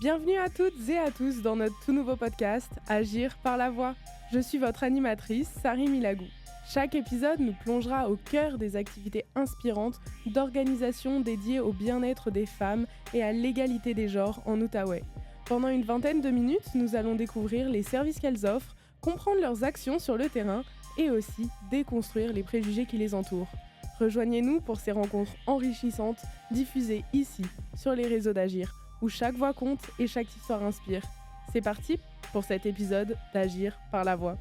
Bienvenue à toutes et à tous dans notre tout nouveau podcast Agir par la voix. Je suis votre animatrice, Sari Milagou. Chaque épisode nous plongera au cœur des activités inspirantes d'organisations dédiées au bien-être des femmes et à l'égalité des genres en Outaouais. Pendant une vingtaine de minutes, nous allons découvrir les services qu'elles offrent, comprendre leurs actions sur le terrain et aussi déconstruire les préjugés qui les entourent. Rejoignez-nous pour ces rencontres enrichissantes diffusées ici, sur les réseaux d'Agir, où chaque voix compte et chaque histoire inspire. C'est parti pour cet épisode d'Agir par la voix.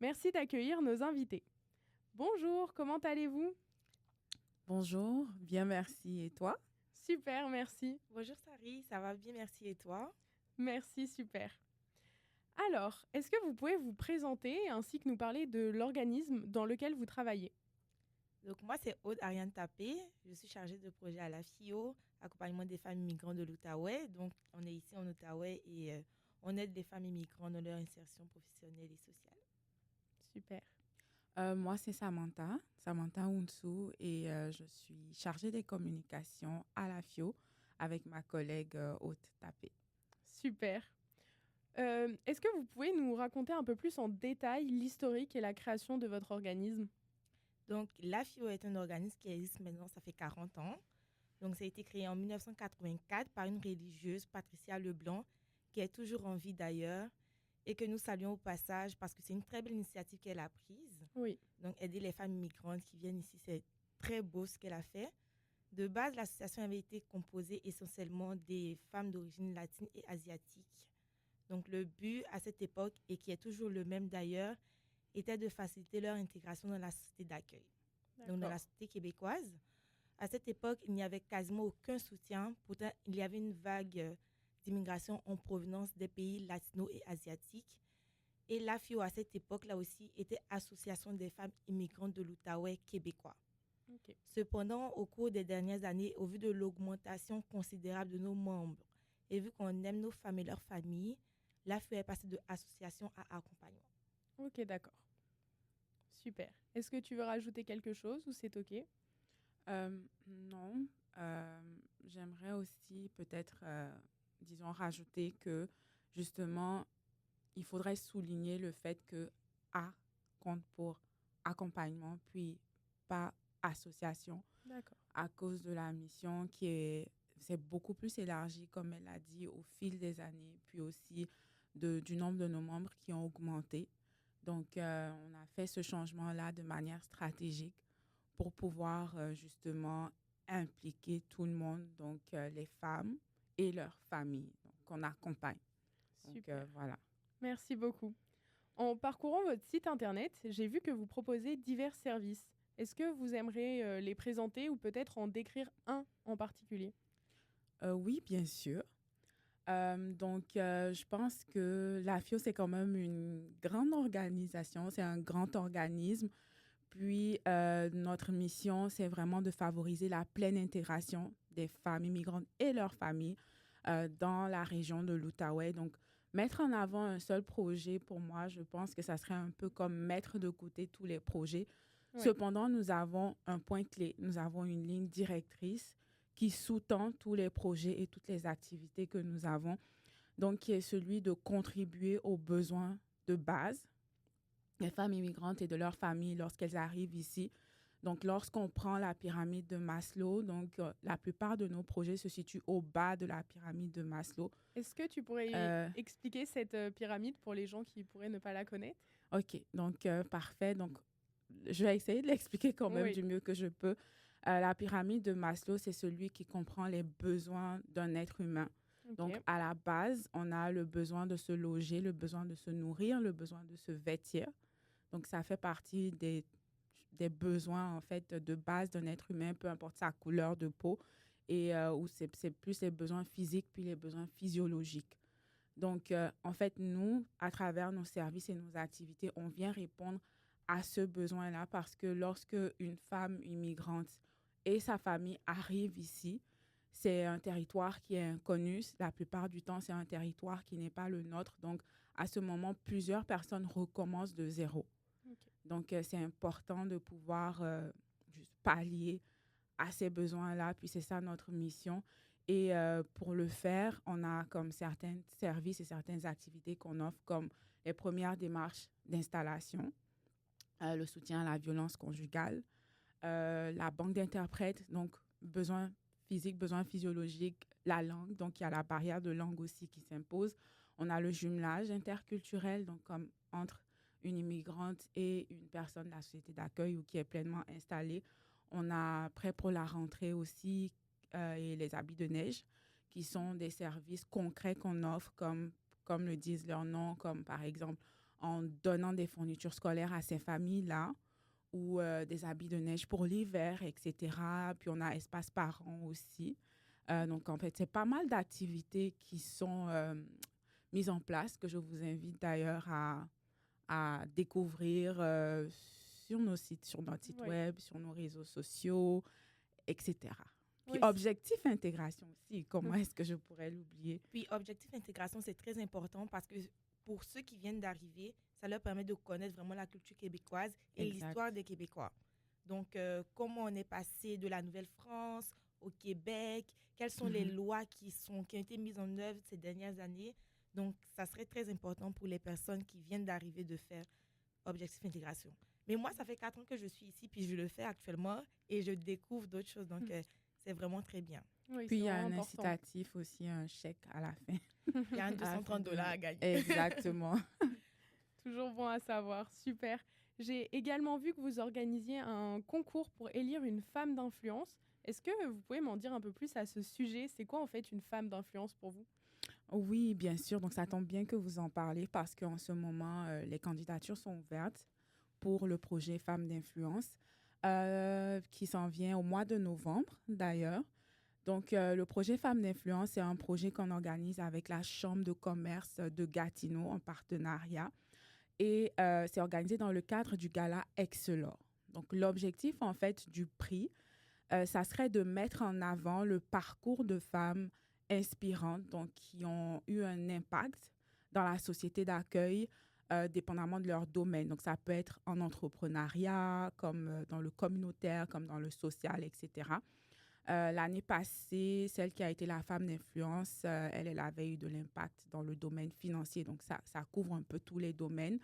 Merci d'accueillir nos invités. Bonjour, comment allez-vous ? Bonjour, bien merci. Et toi ? Super, merci. Bonjour Sari, ça va bien, merci. Et toi ? Merci, super. Alors, est-ce que vous pouvez vous présenter ainsi que nous parler de l'organisme dans lequel vous travaillez ? Donc moi, c'est Aude Ariane Tapé. Je suis chargée de projet à la FIO, accompagnement des femmes immigrantes de l'Outaouais. Donc, on est ici en Outaouais et on aide les femmes immigrantes dans leur insertion professionnelle et sociale. Super. Moi, c'est Samantha Ounsou et je suis chargée des communications à la FIO avec ma collègue Aude Tapé. Super. Est-ce que vous pouvez nous raconter un peu plus en détail l'historique et la création de votre organisme ? Donc, la FIO est un organisme qui existe maintenant, ça fait 40 ans. Donc, ça a été créé en 1984 par une religieuse, Patricia Leblanc, qui est toujours en vie d'ailleurs, et que nous saluons au passage parce que c'est une très belle initiative qu'elle a prise. Oui. Donc, aider les femmes immigrantes qui viennent ici, c'est très beau ce qu'elle a fait. De base, l'association avait été composée essentiellement des femmes d'origine latine et asiatique. Donc, le but à cette époque, et qui est toujours le même d'ailleurs, était de faciliter leur intégration dans la société d'accueil. Donc, dans la société québécoise. À cette époque, il n'y avait quasiment aucun soutien. Pourtant, il y avait une vague d'immigration en provenance des pays latinos et asiatiques. Et la FIO, à cette époque-là aussi, était Association des femmes immigrantes de l'Outaouais québécois. Okay. Cependant, au cours des dernières années, au vu de l'augmentation considérable de nos membres et vu qu'on aime nos femmes et leurs familles, la FIO est passée de association à accompagnement. Ok, d'accord. Super. Est-ce que tu veux rajouter quelque chose ou c'est ok ? Non. J'aimerais aussi peut-être, rajouter que justement, il faudrait souligner le fait que A compte pour accompagnement, puis pas association. D'accord. À cause de la mission c'est beaucoup plus élargi, comme elle a dit, au fil des années, puis aussi du nombre de nos membres qui ont augmenté. Donc, on a fait ce changement-là de manière stratégique pour pouvoir justement impliquer tout le monde, donc les femmes et leurs familles, donc qu'on accompagne. Super. Donc, voilà. Merci beaucoup. En parcourant votre site internet, j'ai vu que vous proposez divers services. Est-ce que vous aimeriez les présenter ou peut-être en décrire un en particulier ? Oui, bien sûr. Je pense que la FIO, c'est quand même une grande organisation, c'est un grand organisme. Puis, notre mission, c'est vraiment de favoriser la pleine intégration des femmes immigrantes et leurs familles dans la région de l'Outaouais. Donc, mettre en avant un seul projet, pour moi, je pense que ça serait un peu comme mettre de côté tous les projets. Oui. Cependant, nous avons un point clé, nous avons une ligne directrice qui sous-tend tous les projets et toutes les activités que nous avons, donc qui est celui de contribuer aux besoins de base des femmes immigrantes et de leurs familles lorsqu'elles arrivent ici. Donc, lorsqu'on prend la pyramide de Maslow, donc la plupart de nos projets se situent au bas de la pyramide de Maslow. Est-ce que tu pourrais expliquer cette pyramide pour les gens qui pourraient ne pas la connaître ? OK, donc parfait. Donc, je vais essayer de l'expliquer quand même du mieux que je peux. La pyramide de Maslow, c'est celui qui comprend les besoins d'un être humain. Okay. Donc, à la base, on a le besoin de se loger, le besoin de se nourrir, le besoin de se vêtir. Donc, ça fait partie des besoins, en fait, de base d'un être humain, peu importe sa couleur de peau, et où c'est plus les besoins physiques puis les besoins physiologiques. Donc, en fait, nous, à travers nos services et nos activités, on vient répondre à ce besoin-là parce que lorsque une femme immigrante et sa famille arrivent ici, c'est un territoire qui est inconnu. La plupart du temps, c'est un territoire qui n'est pas le nôtre. Donc, à ce moment, plusieurs personnes recommencent de zéro. Okay. Donc, c'est important de pouvoir juste pallier à ces besoins-là. Puis, c'est ça notre mission. Et pour le faire, on a comme certains services et certaines activités qu'on offre, comme les premières démarches d'installation, le soutien à la violence conjugale, la banque d'interprètes, donc besoins physiques, besoins physiologiques, la langue, donc il y a la barrière de langue aussi qui s'impose. On a le jumelage interculturel, donc comme entre une immigrante et une personne de la société d'accueil ou qui est pleinement installée. On a Prêt pour la rentrée aussi et les habits de neige, qui sont des services concrets qu'on offre, comme le disent leurs noms, comme par exemple en donnant des fournitures scolaires à ces familles-là ou des habits de neige pour l'hiver, etc. Puis on a Espace Parents aussi. Donc, en fait, c'est pas mal d'activités qui sont mises en place, que je vous invite d'ailleurs à découvrir sur nos sites, sur notre site Oui. web, sur nos réseaux sociaux, etc. Puis, Oui, Objectif Intégration aussi, comment est-ce que je pourrais l'oublier? Puis, Objectif Intégration, c'est très important parce que pour ceux qui viennent d'arriver, ça leur permet de connaître vraiment la culture québécoise et Exact. l'histoire des Québécois. Donc, comment on est passé de la Nouvelle-France au Québec, quelles sont les lois qui ont été mises en œuvre ces dernières années. Donc, ça serait très important pour les personnes qui viennent d'arriver de faire Objectif Intégration. Mais moi, ça fait 4 ans que je suis ici, puis je le fais actuellement et je découvre d'autres choses. Donc, c'est vraiment très bien. Oui, Puis, il y a c'est un vraiment important. incitatif aussi, un chèque à la fin. Il y a un $230 à gagner. Exactement. Toujours bon à savoir, super. J'ai également vu que vous organisiez un concours pour élire une femme d'influence. Est-ce que vous pouvez m'en dire un peu plus à ce sujet? C'est quoi en fait une femme d'influence pour vous? Oui, bien sûr. Donc, ça tombe bien que vous en parlez parce qu'en ce moment, les candidatures sont ouvertes pour le projet Femmes d'influence qui s'en vient au mois de novembre, d'ailleurs. Donc, le projet Femmes d'influence, c'est un projet qu'on organise avec la Chambre de commerce de Gatineau en partenariat. Et c'est organisé dans le cadre du gala Excelor. Donc, l'objectif, en fait, du prix, ça serait de mettre en avant le parcours de femmes inspirantes, donc qui ont eu un impact dans la société d'accueil, dépendamment de leur domaine. Donc, ça peut être en entrepreneuriat, comme dans le communautaire, comme dans le social, etc. L'année passée, celle qui a été la femme d'influence, elle avait eu de l'impact dans le domaine financier. Donc, ça couvre un peu tous les domaines.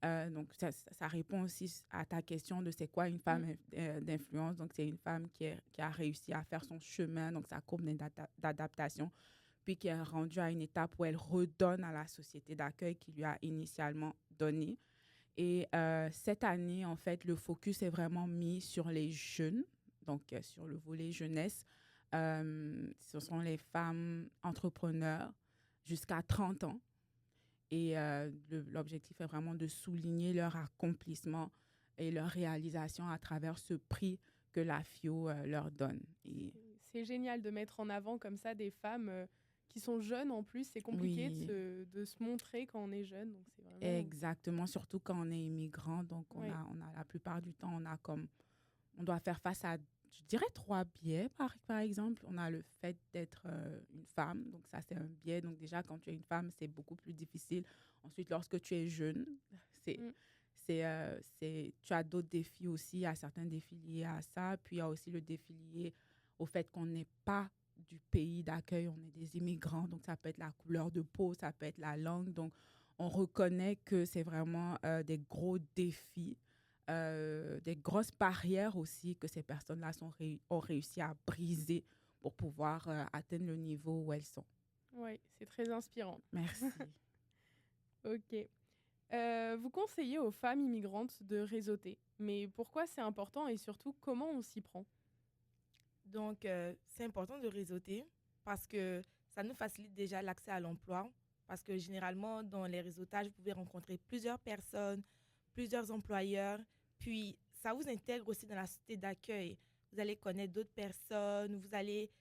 Donc, ça répond aussi à ta question de c'est quoi une femme d'influence. Donc, c'est une femme qui a réussi à faire son chemin, donc sa courbe d'adaptation, puis qui est rendue à une étape où elle redonne à la société d'accueil qui lui a initialement donné. Et cette année, en fait, le focus est vraiment mis sur les jeunes, donc sur le volet jeunesse. Ce sont les femmes entrepreneurs jusqu'à 30 ans. Et l'objectif est vraiment de souligner leur accomplissement et leur réalisation à travers ce prix que la FIO leur donne. Et C'est génial de mettre en avant comme ça des femmes qui sont jeunes en plus. C'est compliqué oui, de se montrer quand on est jeune. Donc c'est vraiment... exactement, surtout quand on est immigrant. Donc, Oui. on a la plupart du temps, on doit faire face à, je dirais, 3 biais, par exemple. On a le fait d'être une femme. Donc, ça, c'est un biais. Donc, déjà, quand tu es une femme, c'est beaucoup plus difficile. Ensuite, lorsque tu es jeune, tu as d'autres défis aussi. Il y a certains défis liés à ça. Puis, il y a aussi le défi lié au fait qu'on n'est pas du pays d'accueil. On est des immigrants. Donc, ça peut être la couleur de peau, ça peut être la langue. Donc, on reconnaît que c'est vraiment des gros défis. Des grosses barrières aussi que ces personnes-là ont réussi à briser pour pouvoir atteindre le niveau où elles sont. Oui, c'est très inspirant. Merci. Ok. Vous conseillez aux femmes immigrantes de réseauter. Mais pourquoi c'est important et surtout comment on s'y prend? Donc, c'est important de réseauter parce que ça nous facilite déjà l'accès à l'emploi. Parce que généralement, dans les réseautages, vous pouvez rencontrer plusieurs personnes, plusieurs employeurs. Puis, ça vous intègre aussi dans la société d'accueil. Vous allez connaître d'autres personnes. Vous allez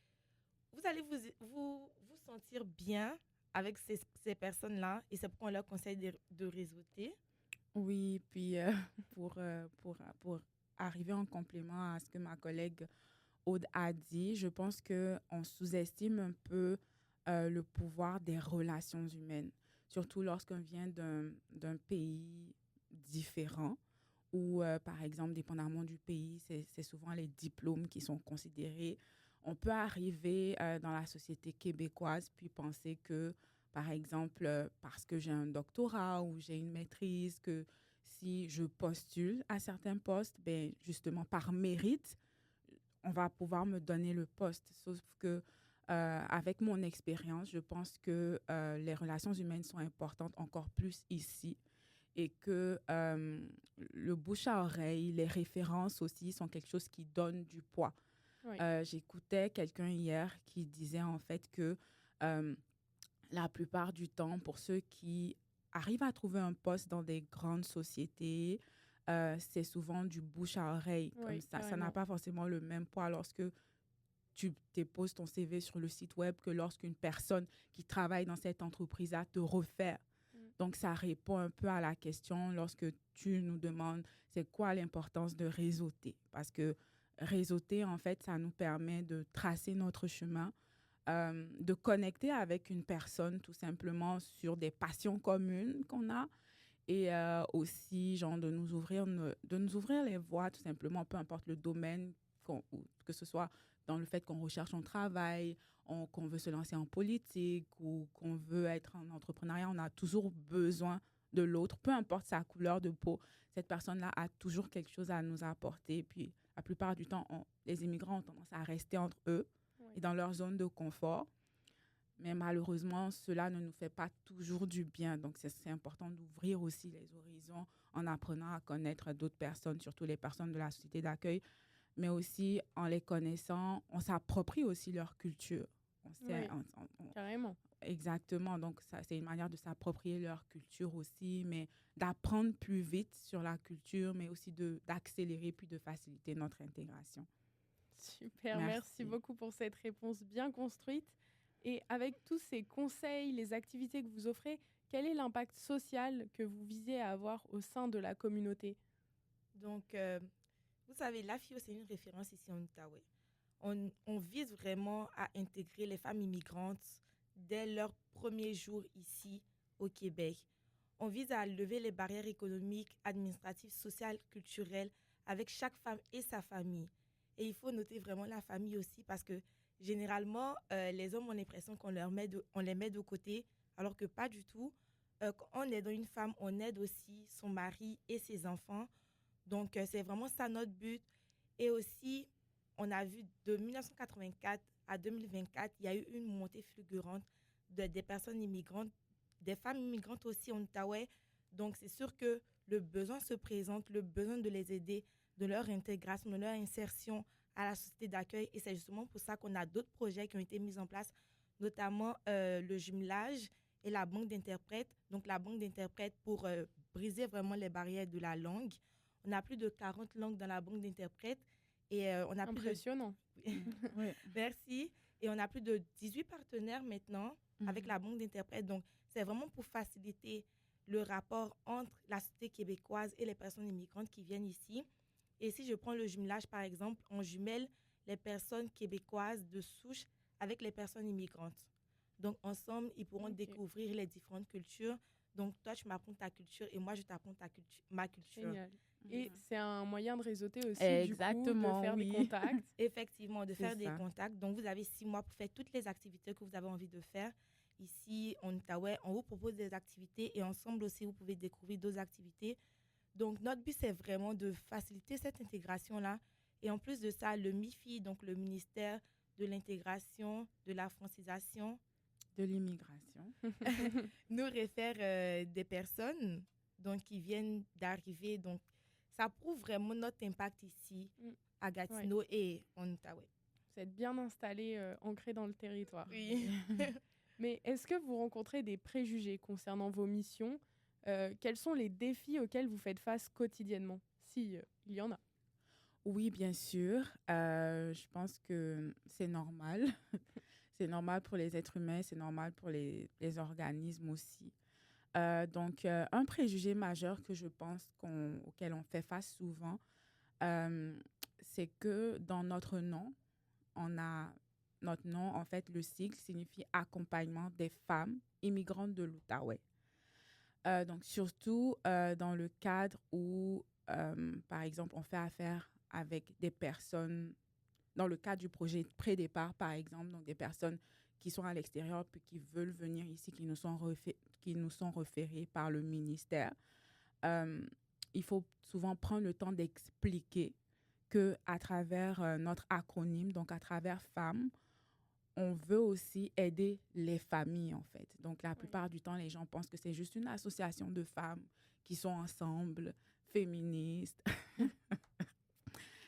vous sentir bien avec ces personnes-là. Et c'est pourquoi on leur conseille de réseauter. Oui, puis pour arriver en complément à ce que ma collègue Aude a dit, je pense qu'on sous-estime un peu le pouvoir des relations humaines, surtout lorsqu'on vient d'un pays différent où, par exemple, dépendamment du pays, c'est souvent les diplômes qui sont considérés. On peut arriver dans la société québécoise puis penser que, par exemple, parce que j'ai un doctorat ou j'ai une maîtrise, que si je postule à certains postes, ben, justement, par mérite, on va pouvoir me donner le poste. Sauf que, avec mon expérience, je pense que les relations humaines sont importantes encore plus ici et que le bouche à oreille, les références aussi sont quelque chose qui donne du poids. Oui. J'écoutais quelqu'un hier qui disait en fait que euh, la plupart du temps, pour ceux qui arrivent à trouver un poste dans des grandes sociétés, c'est souvent du bouche à oreille. Oui, Comme ça n'a carrément. pas forcément le même poids lorsque tu déposes ton CV sur le site web que lorsqu'une personne qui travaille dans cette entreprise-là te refère. Mm. Donc, ça répond un peu à la question lorsque tu nous demandes c'est quoi l'importance de réseauter. Parce que réseauter, en fait, ça nous permet de tracer notre chemin, de connecter avec une personne tout simplement sur des passions communes qu'on a et aussi, genre, de nous ouvrir les voies tout simplement, peu importe le domaine, que ce soit dans le fait qu'on recherche un travail, qu'on veut se lancer en politique ou qu'on veut être en entrepreneuriat, on a toujours besoin de l'autre, peu importe sa couleur de peau. Cette personne-là a toujours quelque chose à nous apporter. Puis, la plupart du temps, les immigrants ont tendance à rester entre eux Oui. et dans leur zone de confort. Mais malheureusement, cela ne nous fait pas toujours du bien. Donc, c'est important d'ouvrir aussi les horizons en apprenant à connaître d'autres personnes, surtout les personnes de la société d'accueil, mais aussi en les connaissant, on s'approprie aussi leur culture. Oui, carrément. Exactement. Donc, ça, c'est une manière de s'approprier leur culture aussi, mais d'apprendre plus vite sur la culture, mais aussi d'accélérer puis de faciliter notre intégration. Super, merci beaucoup pour cette réponse bien construite. Et avec tous ces conseils, les activités que vous offrez, quel est l'impact social que vous visez à avoir au sein de la communauté? Donc, vous savez, la FIO, c'est une référence ici en Outaouais. On vise vraiment à intégrer les femmes immigrantes dès leur premier jour ici au Québec. On vise à lever les barrières économiques, administratives, sociales, culturelles avec chaque femme et sa famille. Et il faut noter vraiment la famille aussi parce que généralement, les hommes ont l'impression on les met de côté, alors que pas du tout. Quand on aide une femme, on aide aussi son mari et ses enfants. Donc, c'est vraiment ça notre but. Et aussi, on a vu de 1984 à 2024, il y a eu une montée fulgurante des personnes immigrantes, des femmes immigrantes aussi en Outaouais. Donc, c'est sûr que le besoin se présente, le besoin de les aider, de leur intégration, de leur insertion à la société d'accueil. Et c'est justement pour ça qu'on a d'autres projets qui ont été mis en place, notamment le jumelage et la banque d'interprètes. Donc, la banque d'interprètes pour briser vraiment les barrières de la langue. On a plus de 40 langues dans la banque d'interprètes. Et on a Impressionnant. Oui. Merci. Et on a plus de 18 partenaires maintenant avec la banque d'interprètes. Donc, c'est vraiment pour faciliter le rapport entre la société québécoise et les personnes immigrantes qui viennent ici. Et si je prends le jumelage, par exemple, on jumelle les personnes québécoises de souche avec les personnes immigrantes. Donc, ensemble, ils pourront découvrir les différentes cultures. Donc, toi, tu m'apprends ta culture et moi, je t'apprends ma culture. Génial. Et c'est un moyen de réseauter aussi, Exactement, du coup, de faire des contacts. Effectivement, de faire C'est des ça. contacts. Donc, vous avez 6 mois pour faire toutes les activités que vous avez envie de faire. Ici, en Outaouais, on vous propose des activités et ensemble aussi, vous pouvez découvrir d'autres activités. Donc, notre but, c'est vraiment de faciliter cette intégration-là. Et en plus de ça, le MIFI, donc le ministère de l'intégration, de la francisation, De l'immigration. nous réfère des personnes donc, qui viennent d'arriver. Donc, ça prouve vraiment notre impact ici à Gatineau et en Outaouais. Vous êtes bien installé, ancré dans le territoire. Oui. Mais est-ce que vous rencontrez des préjugés concernant vos missions? Quels sont les défis auxquels vous faites face quotidiennement, si il y en a? Oui, bien sûr. Je pense que c'est normal. C'est normal pour les êtres humains, c'est normal pour les organismes aussi. Donc, un préjugé majeur que je pense auquel on fait face souvent, c'est que dans notre nom, en fait, le sigle signifie accompagnement des femmes immigrantes de l'Outaouais. Donc, surtout dans le cadre où par exemple, on fait affaire avec des personnes, dans le cadre du projet pré-départ, par exemple, donc des personnes qui sont à l'extérieur puis qui veulent venir ici, qui nous sont référées par le ministère. Il faut souvent prendre le temps d'expliquer qu'à travers notre acronyme, donc à travers FEMME, on veut aussi aider les familles, en fait. Donc, la plupart du temps, les gens pensent que c'est juste une association de femmes qui sont ensemble, féministes,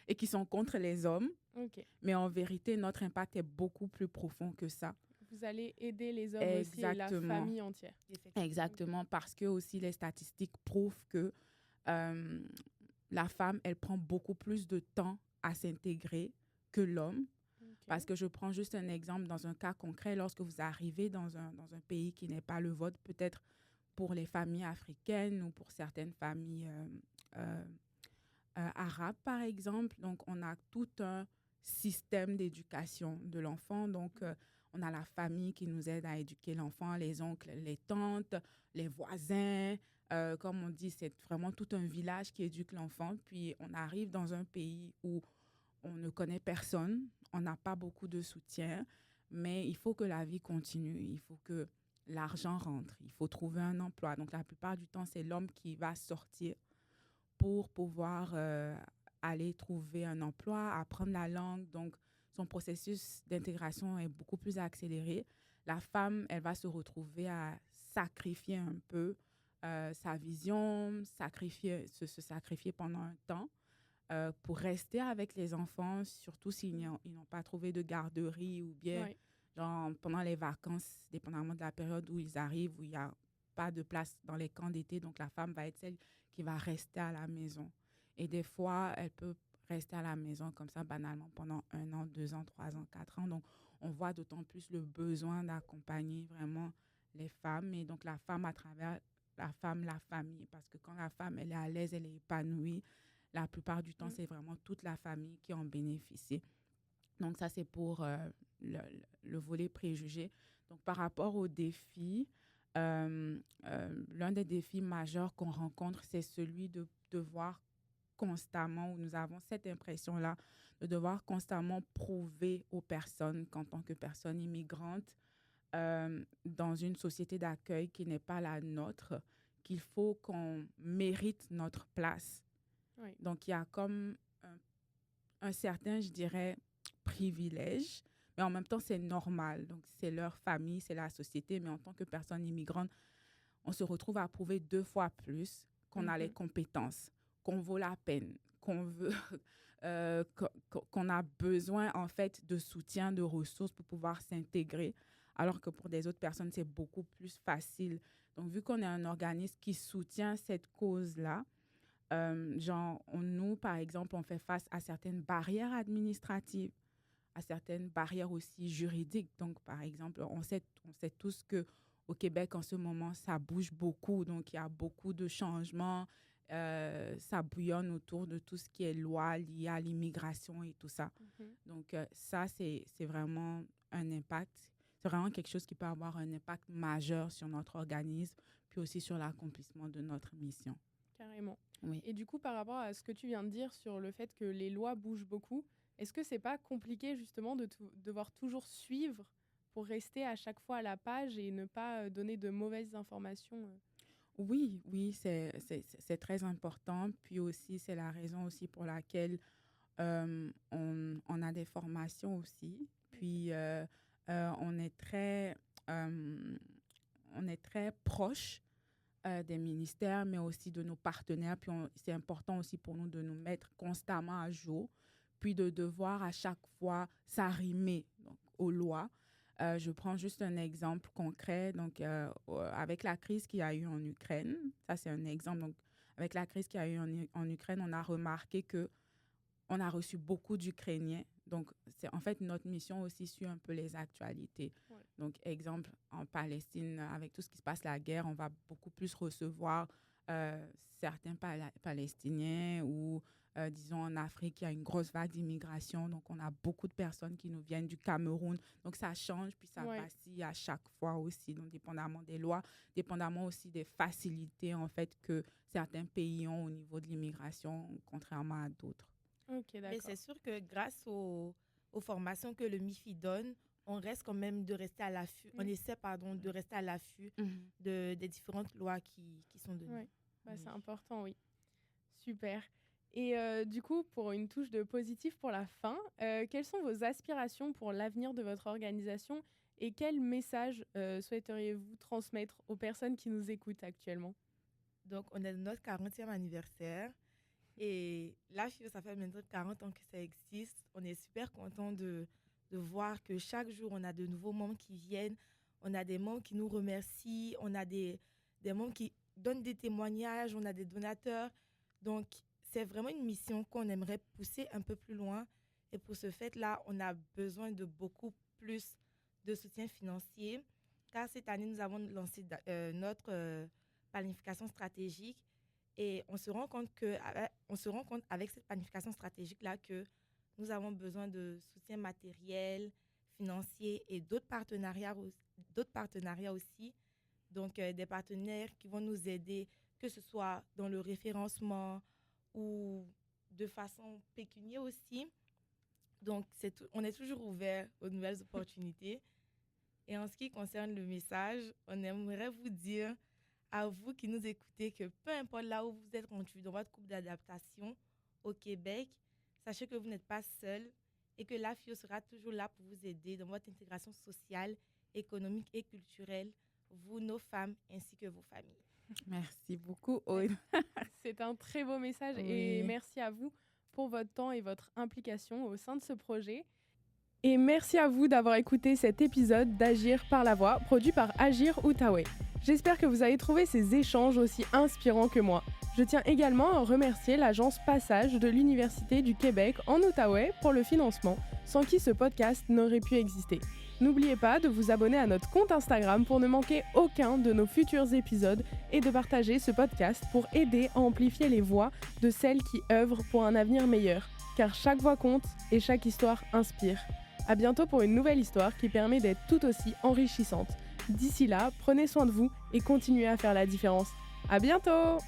et qui sont contre les hommes. Ok. Mais en vérité, notre impact est beaucoup plus profond que ça. Vous allez aider les hommes aussi et la famille entière. Exactement, parce que aussi les statistiques prouvent que la femme, elle prend beaucoup plus de temps à s'intégrer que l'homme. Okay. Parce que je prends juste un exemple dans un cas concret. Lorsque vous arrivez dans un pays qui n'est pas le vôtre, peut-être pour les familles africaines ou pour certaines familles arabes, par exemple. Donc, on a tout un système d'éducation de l'enfant. Donc, on a la famille qui nous aide à éduquer l'enfant, les oncles, les tantes, les voisins. Comme on dit, c'est vraiment tout un village qui éduque l'enfant. Puis, on arrive dans un pays où on ne connaît personne, on n'a pas beaucoup de soutien, mais il faut que la vie continue, il faut que l'argent rentre, il faut trouver un emploi. Donc, la plupart du temps, c'est l'homme qui va sortir pour pouvoir aller trouver un emploi, apprendre la langue. Donc, son processus d'intégration est beaucoup plus accéléré. La femme, elle va se retrouver à sacrifier un peu sa vision, se sacrifier pendant un temps pour rester avec les enfants, surtout s'ils n'ont pas trouvé de garderie ou bien genre, pendant les vacances, dépendamment de la période où ils arrivent, où il n'y a pas de place dans les camps d'été. Donc, la femme va être celle qui va rester à la maison. Et des fois, elle peut rester à la maison comme ça, banalement, pendant 1 an, 2 ans, 3 ans, 4 ans. Donc, on voit d'autant plus le besoin d'accompagner vraiment les femmes. Et donc, la femme à travers la famille. Parce que quand la femme, elle est à l'aise, elle est épanouie, la plupart du temps, c'est vraiment toute la famille qui en bénéficie. Donc, ça, c'est pour le volet préjugé. Donc, par rapport aux défis, l'un des défis majeurs qu'on rencontre, c'est celui de devoir constamment, où nous avons cette impression-là, de devoir constamment prouver aux personnes qu'en tant que personnes immigrantes, dans une société d'accueil qui n'est pas la nôtre, qu'il faut qu'on mérite notre place. Oui. Donc, il y a comme un certain, je dirais, privilège, mais en même temps, c'est normal. Donc, c'est leur famille, c'est la société, mais en tant que personne immigrante, on se retrouve à prouver 2 fois plus qu'on a les compétences, qu'on vaut la peine, qu'on veut, qu'on a besoin, en fait, de soutien, de ressources pour pouvoir s'intégrer, alors que pour des autres personnes, c'est beaucoup plus facile. Donc, vu qu'on est un organisme qui soutient cette cause-là, nous, par exemple, on fait face à certaines barrières administratives, à certaines barrières aussi juridiques. Donc, par exemple, on sait tous qu'au Québec, en ce moment, ça bouge beaucoup. Donc, il y a beaucoup de changements. Ça bouillonne autour de tout ce qui est loi liée à l'immigration et tout ça. Donc, ça, c'est vraiment un impact. C'est vraiment quelque chose qui peut avoir un impact majeur sur notre organisme, puis aussi sur l'accomplissement de notre mission. Carrément. Oui. Et du coup, par rapport à ce que tu viens de dire sur le fait que les lois bougent beaucoup, est-ce que c'est pas compliqué justement de devoir toujours suivre pour rester à chaque fois à la page et ne pas donner de mauvaises informations Oui, c'est très important. Puis aussi, c'est la raison aussi pour laquelle on a des formations aussi. Puis on est très proche des ministères, mais aussi de nos partenaires. Puis c'est important aussi pour nous de nous mettre constamment à jour, puis de devoir à chaque fois s'arrimer aux lois. Je prends juste un exemple concret. Donc, avec la crise qu'il y a eu en Ukraine, ça c'est un exemple. Donc, avec la crise qu'il y a eu en Ukraine, on a remarqué qu'on a reçu beaucoup d'Ukrainiens. Donc, en fait, notre mission aussi suit un peu les actualités. Ouais. Donc, exemple, en Palestine, avec tout ce qui se passe, la guerre, on va beaucoup plus recevoir certains Palestiniens ou disons, en Afrique, il y a une grosse vague d'immigration. Donc, on a beaucoup de personnes qui nous viennent du Cameroun. Donc, ça change, puis ça vacille à chaque fois aussi. Donc, dépendamment des lois, dépendamment aussi des facilités, en fait, que certains pays ont au niveau de l'immigration, contrairement à d'autres. Ok, d'accord. Mais c'est sûr que grâce aux formations que le MIFI donne, on reste quand même de rester à l'affût. On essaie, de rester à l'affût des différentes lois qui sont données. Ouais. C'est important, oui. Super. Et du coup, pour une touche de positif pour la fin, quelles sont vos aspirations pour l'avenir de votre organisation et quel message souhaiteriez-vous transmettre aux personnes qui nous écoutent actuellement? Donc, on est notre 40e anniversaire. Et la FIO, ça fait maintenant 40 ans que ça existe. On est super content de voir que chaque jour, on a de nouveaux membres qui viennent. On a des membres qui nous remercient. On a des membres qui donnent des témoignages. On a des donateurs. Donc, c'est vraiment une mission qu'on aimerait pousser un peu plus loin. Et pour ce fait-là, on a besoin de beaucoup plus de soutien financier. Car cette année, nous avons lancé notre planification stratégique. Et on se rend compte avec cette planification stratégique-là que nous avons besoin de soutien matériel, financier et d'autres partenariats aussi. Donc, des partenaires qui vont nous aider, que ce soit dans le référencement ou de façon pécuniaire aussi. Donc, on est toujours ouvert aux nouvelles opportunités. Et en ce qui concerne le message, on aimerait vous dire à vous qui nous écoutez que peu importe là où vous êtes rendu dans votre couple d'adaptation au Québec, sachez que vous n'êtes pas seul et que la FIO sera toujours là pour vous aider dans votre intégration sociale, économique et culturelle, vous, nos femmes, ainsi que vos familles. Merci beaucoup, Aude. C'est un très beau message et merci à vous pour votre temps et votre implication au sein de ce projet. Et merci à vous d'avoir écouté cet épisode d'Agir par la voix, produit par Agir Outaouais. J'espère que vous avez trouvé ces échanges aussi inspirants que moi. Je tiens également à remercier l'agence Passage de l'Université du Québec en Outaouais pour le financement, sans qui ce podcast n'aurait pu exister. N'oubliez pas de vous abonner à notre compte Instagram pour ne manquer aucun de nos futurs épisodes et de partager ce podcast pour aider à amplifier les voix de celles qui œuvrent pour un avenir meilleur, car chaque voix compte et chaque histoire inspire. À bientôt pour une nouvelle histoire qui permet d'être tout aussi enrichissante. D'ici là, prenez soin de vous et continuez à faire la différence. À bientôt!